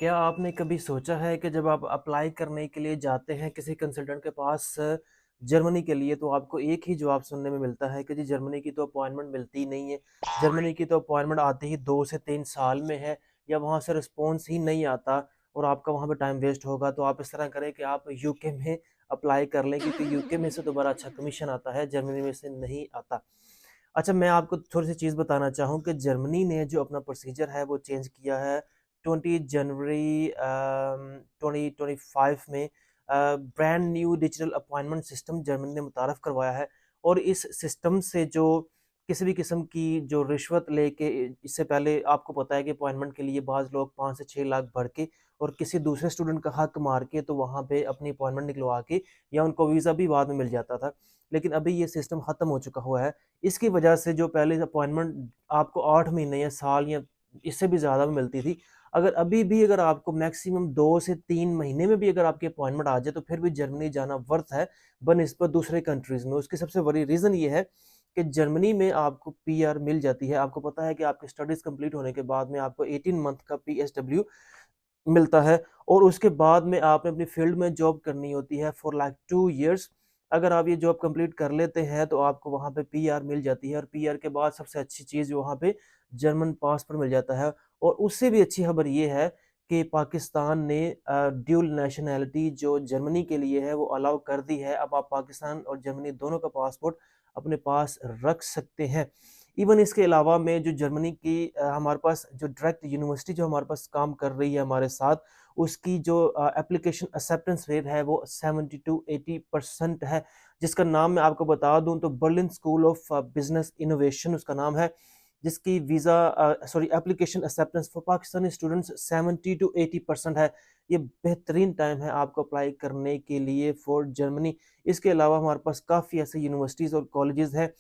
क्या आपने कभी सोचा है कि जब आप अप्लाई करने के लिए जाते हैं किसी कंसल्टेंट के पास जर्मनी के लिए, तो आपको एक ही जवाब सुनने में मिलता है कि जी जर्मनी की तो अपॉइंटमेंट मिलती ही नहीं है। जर्मनी की तो अपॉइंटमेंट आते ही 2 से 3 साल में है, या वहाँ से रिस्पॉन्स ही नहीं आता और आपका वहाँ पे टाइम वेस्ट होगा। तो आप इस तरह करें कि आप यूके में अप्लाई कर लें, क्योंकि यूके में से तो बड़ा अच्छा कमीशन आता है, जर्मनी में से नहीं आता। अच्छा, मैं आपको थोड़ी-सी चीज़ बताना चाहूँ कि जर्मनी ने जो अपना प्रोसीजर है वो चेंज किया है 20 जनवरी 2025 में। Brand new digital appointment system Germany ने मुतारफ़ करवाया है, और इस सिस्टम से जो किसी भी किस्म की जो रिश्वत लेके, इससे पहले आपको पता है कि अपॉइंटमेंट के लिए बाज़ लोग 5 से 6 लाख भर के और किसी दूसरे स्टूडेंट का हक मार के तो वहाँ पे अपनी अपॉइंटमेंट निकलवा के, या उनको वीज़ा भी बाद में मिल जाता था। लेकिन अभी ये सिस्टम ख़त्म हो चुका हुआ है। इसकी वजह से जो पहले अपॉइंटमेंट आपको 8 महीने या साल या इससे भी ज़्यादा में मिलती थी, अगर अभी भी अगर आपको मैक्सिमम 2 से 3 महीने में भी अगर आपकी अपॉइंटमेंट आ जाए, तो फिर भी जर्मनी जाना वर्थ है बनिस्बत दूसरे कंट्रीज़ में। उसकी सबसे बड़ी रीज़न ये है कि जर्मनी में आपको पीआर मिल जाती है। आपको पता है कि आपकी स्टडीज़ कंप्लीट होने के बाद में आपको 18 मंथ का पीएसडब्ल्यू मिलता है, और उसके बाद में आपने अपनी फील्ड में जॉब करनी होती है फॉर लाइक 2 इयर्स। अगर आप ये जॉब कंप्लीट कर लेते हैं तो आपको वहाँ पे पीआर मिल जाती है, और पीआर के बाद सबसे अच्छी चीज़ वहाँ पे जर्मन पासपोर्ट मिल जाता है। और उससे भी अच्छी खबर ये है कि पाकिस्तान ने ड्यूल नेशनैलिटी जो जर्मनी के लिए है वो अलाउ कर दी है। अब आप पाकिस्तान और जर्मनी दोनों का पासपोर्ट अपने पास रख सकते हैं। इवन इसके अलावा में जो जर्मनी की हमारे पास जो डायरेक्ट यूनिवर्सिटी जो हमारे पास काम कर रही है हमारे साथ, उसकी जो एप्लीकेशन एक्सेप्टेंस रेट है वो 70 टू 80% है। जिसका नाम मैं आपको बता दूं तो Berlin school of business innovation उसका नाम है, जिसकी application acceptance for Pakistani students 70 to 80% है। ये बेहतरीन टाइम है आपको अप्लाई करने के लिए फॉर जर्मनी। इसके अलावा हमारे पास काफ़ी ऐसे यूनिवर्सिटीज़ और कॉलेजेस हैं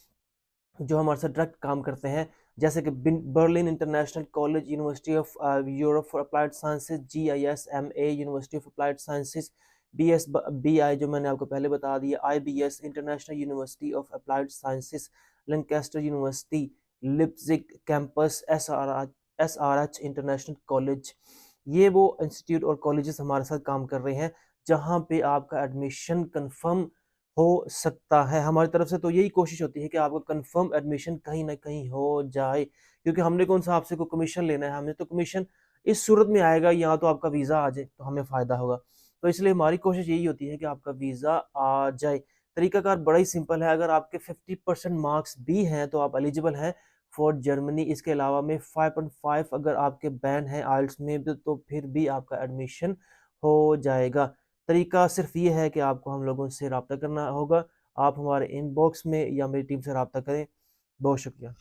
जो हमारे साथ डायरेक्ट काम करते हैं, जैसे कि Berlin international college, university of Europe for applied sciences, GISMA, university of applied sciences, BI जो मैंने आपको पहले बता दिया, IBS international university of applied sciences, Lancaster university, Leipzig campus, SRH international college. ये वो इंस्टीट्यूट और कॉलेजेस हमारे साथ काम कर रहे हैं जहाँ पे आपका एडमिशन कंफर्म हो सकता है। हमारी तरफ से तो यही कोशिश होती है कि आपका कंफर्म एडमिशन कहीं न कहीं हो जाए, क्योंकि हमने कौन-सा आपसे कोई कमीशन लेना है, हमें तो कमीशन इस सूरत में आएगा या तो आपका वीज़ा आ जाए, तो हमें फ़ायदा होगा। तो इसलिए हमारी कोशिश यही होती है कि आपका वीज़ा आ जाए। तरीकाकार बड़ा ही सिंपल है, अगर आपके 50% मार्क्स भी हैं, तो आप एलिजिबल हैं फॉर जर्मनी। इसके अलावा में 5.5 अगर आपके बैंड हैं आइल्स में भी, तो फिर भी आपका एडमिशन हो जाएगा। तरीका सिर्फ ये है कि आपको हम लोगों से राब्ता करना होगा। आप हमारे इनबॉक्स में या मेरी टीम से राब्ता करें। बहुत शुक्रिया।